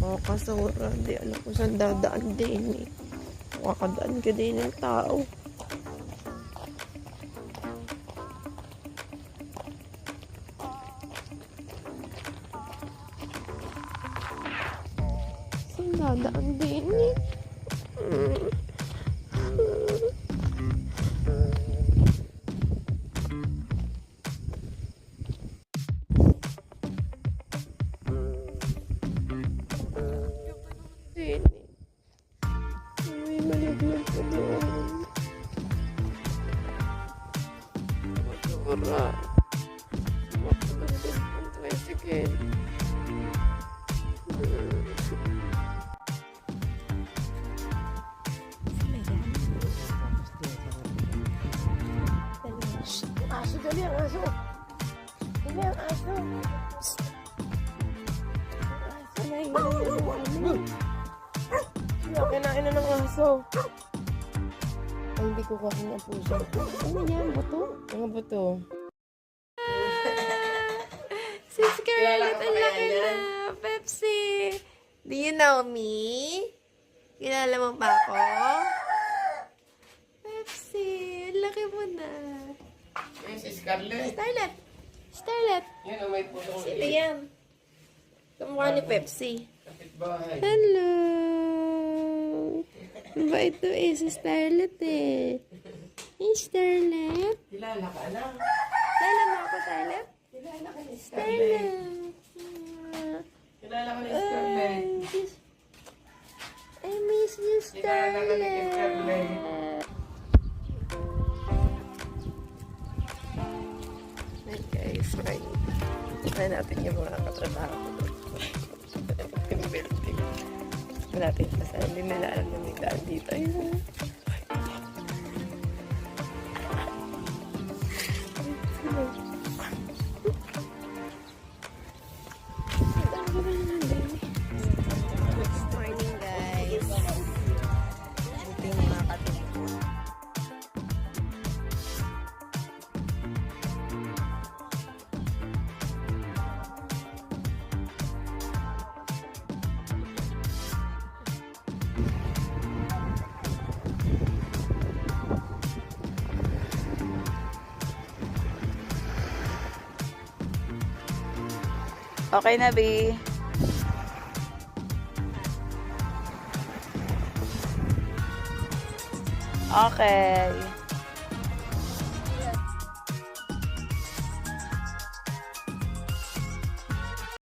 Nakakasura. Di alam ko saan dadaan din eh. Makakadaan ka din ng tao. Saan dadaan din eh. May malaglag pa doon. Masura. Makagandun ang tricycle. Aso, dali ang aso. Dali ang aso. Aso na yun. Kinain na ng aso. Ay, hindi ko kakin ang puso. Ano yan? Buto? Mga buto. Si Scarlett, ang laki na. Pepsi. Do you know me? Kilala mo ba ako? Pepsi, ang laki mo na. Yan si Scarlett. Starlet. Starlet. Yan ang may pusong Sino yan? Kamukha ni Pepsi. kapitbahay. Hello! Ba ito eh, si Starlet eh. Hey, Starlet. Kilala ka na. Kilala mo ako, Starlet? Kilala ka ni Scarlett. Starlet. Kilala ka ni Scarlett. I miss you, Kilala ka ni Starlet. Scarlett. Hey guys, try natin yung mga katrabaho ko doon. Yung building. Malapit pa sa hindi nila alam na may daan dito. Ayun. Morning guys. Ito yung mga katubo. Okay na, B. Okay.